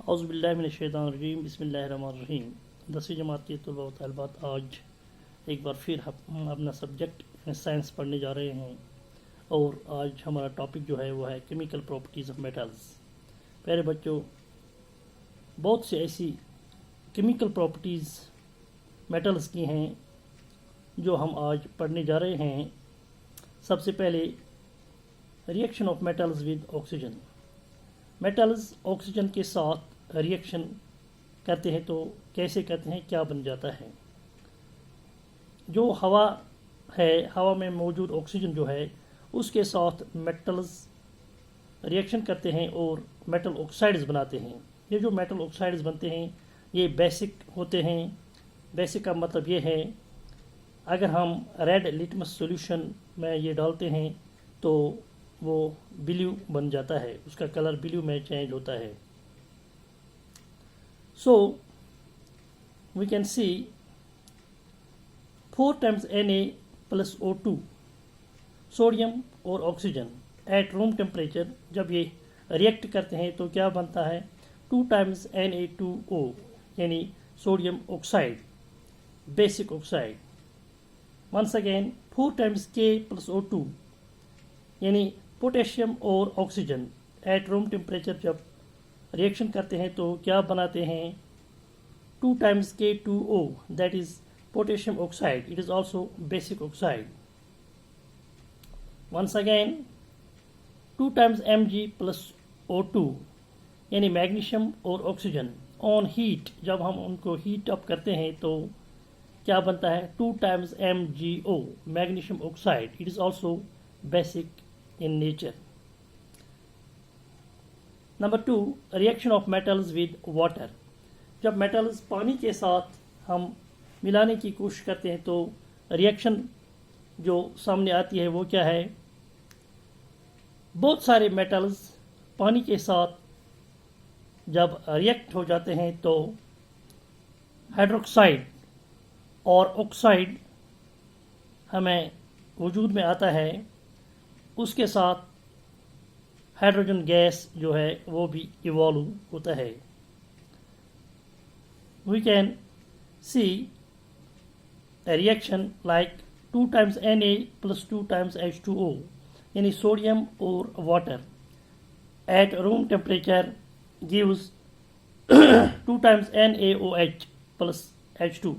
औज़ुबिल्लाहिमिनश्शैतानिर्रजीम बिस्मिल्लाहिर्रहमानिर्रहीम। 10वीं जमात के तलबा व तालिबात, आज एक बार फिर हम अपना सब्जेक्ट साइंस पढ़ने जा रहे हैं और आज हमारा टॉपिक जो है वो है केमिकल प्रॉपर्टीज़ ऑफ मेटल्स। प्यारे बच्चों, बहुत सी ऐसी केमिकल प्रॉपर्टीज़ मेटल्स की हैं जो हम आज पढ़ने जा रहे हैं। सबसे पहले reaction of metals with oxygen. Metals oxygen के साथ रिएक्शन करते हैं तो कैसे करते हैं, क्या बन जाता है। जो हवा है, हवा में मौजूद ऑक्सीजन जो है उसके साथ मेटल्स रिएक्शन करते हैं और मेटल ऑक्साइड्स बनाते हैं। ये जो मेटल ऑक्साइड्स बनते हैं ये बेसिक होते हैं। बेसिक का मतलब ये है, अगर हम रेड लिटमस सॉल्यूशन में ये डालते हैं तो वो ब्लू बन जाता है, उसका कलर ब्लू में चेंज होता है। So we can see 4 times Na plus O2 sodium और ऑक्सीजन एट रूम टेम्परेचर जब ये रिएक्ट करते हैं तो क्या बनता है, 2 times Na2O यानी sodium oxide, basic oxide. Once again 4 times K plus O2 यानी पोटेशियम और ऑक्सीजन एट रूम टेम्परेचर जब रिएक्शन करते हैं तो क्या बनाते हैं, 2 times K2O that is potassium oxide, it is also basic oxide. Once again 2 times Mg plus O2 यानी मैग्नीशियम और ऑक्सीजन ऑन हीट, जब हम उनको हीट अप करते हैं तो क्या बनता है, 2 times MgO magnesium oxide, it is also basic in nature. Number 2, reaction of metals with water. जब मेटल्स पानी के साथ हम मिलाने की कोशिश करते हैं तो रिएक्शन जो सामने आती है वो क्या है, बहुत सारे मेटल्स पानी के साथ जब रिएक्ट हो जाते हैं तो हाइड्रोक्साइड और ऑक्साइड हमें वजूद में आता है। उसके साथ हाइड्रोजन गैस जो है वो भी इवॉल्व होता है। We can see a reaction like 2 times Na plus 2 times H2O यानी सोडियम और water at room temperature gives 2 times NaOH plus H2।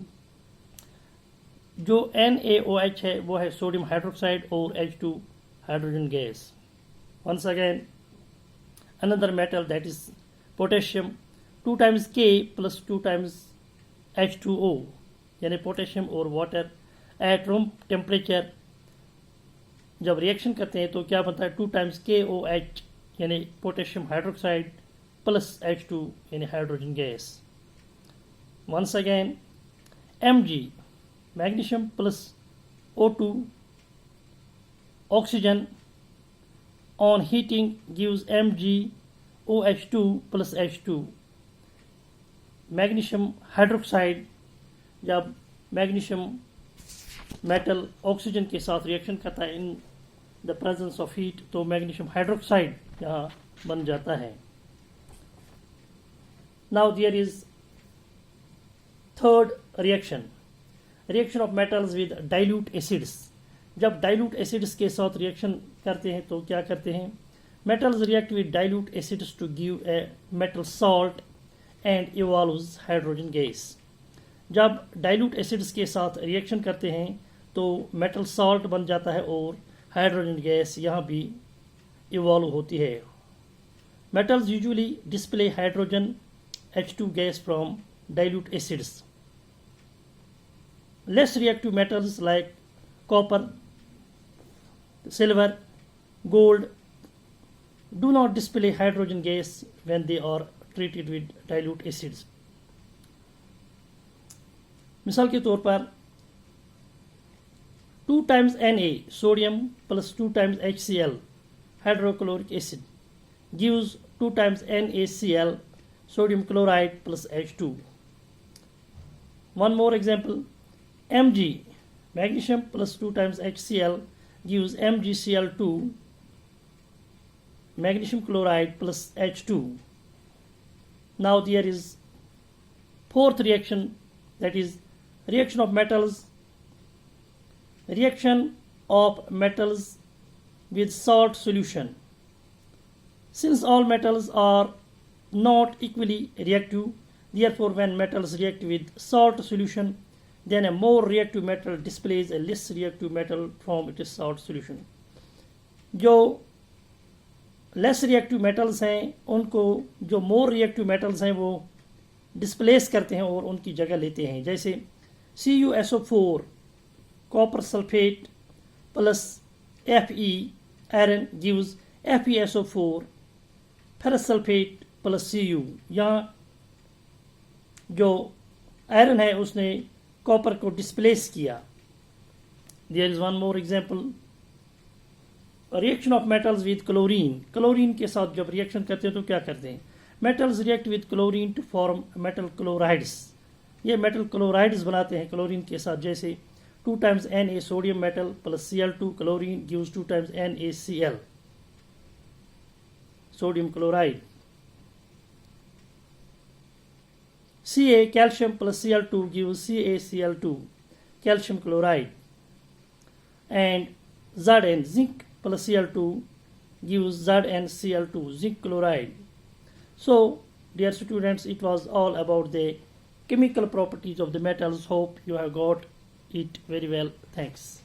जो NaOH है वो है सोडियम हाइड्रोक्साइड और H2 hydrogen gas. Once again, another metal that is potassium, 2 times K plus 2 times H2O यानी potassium और water at room temperature जब reaction करते हैं तो क्या बनता है, 2 times KOH यानी पोटेशियम हाइड्रोक्साइड प्लस H2 यानी hydrogen gas. Once again Mg magnesium plus O2 oxygen on heating gives MgOH2 plus H2। Magnesium hydroxide, जब मैग्नीशियम मेटल ऑक्सीजन के साथ रिएक्शन करता है in the presence of heat तो magnesium hydroxide यहाँ बन जाता है। Now there is third reaction, reaction of metals with dilute acids. जब डाइल्यूट एसिड्स के साथ रिएक्शन करते हैं तो क्या करते हैं, metals react with dilute acids to give a metal salt and evolves hydrogen gas. जब डाइल्यूट एसिड्स के साथ रिएक्शन करते हैं तो मेटल सॉल्ट बन जाता है और हाइड्रोजन गैस यहाँ भी इवॉल्व होती है। Metals usually display hydrogen H2 gas from dilute acids. Less reactive metals like copper, silver, gold do not display hydrogen gas when they are treated with dilute acids। मिसाल के तौर पर 2 times Na sodium plus 2 times HCl hydrochloric acid gives 2 times NaCl sodium chloride plus H2। One more example, Mg magnesium plus 2 times HCl gives MgCl2 magnesium chloride plus H2। Now there is fourth reaction, that is reaction of metals. Reaction of metals with salt solution. Since all metals are not equally reactive, therefore when metals react with salt solution, then a more reactive metal displays a less reactive metal from its salt solution. जो less reactive metals हैं उनको जो more reactive metals हैं वो displace करते हैं और उनकी जगह लेते हैं. जैसे CuSO4 copper sulphate plus Fe iron gives FeSO4 ferrous sulphate plus Cu. यहाँ जो आयरन है उसने कॉपर को डिस्प्लेस किया. There is one more example, reaction of metals with chlorine. Chlorine के साथ जब रिएक्शन करते हैं तो क्या करते हैं? Metals react with chlorine to form metal chlorides. ये मेटल क्लोराइड्स बनाते हैं क्लोरीन के साथ. जैसे 2 times Na sodium metal plus Cl2 chlorine gives 2 times NaCl sodium chloride. Ca calcium plus Cl2 gives CaCl2 calcium chloride, and Zn zinc plus Cl2 gives ZnCl2 zinc chloride. So dear students, it was all about the chemical properties of the metals. Hope you have got it very well. Thanks.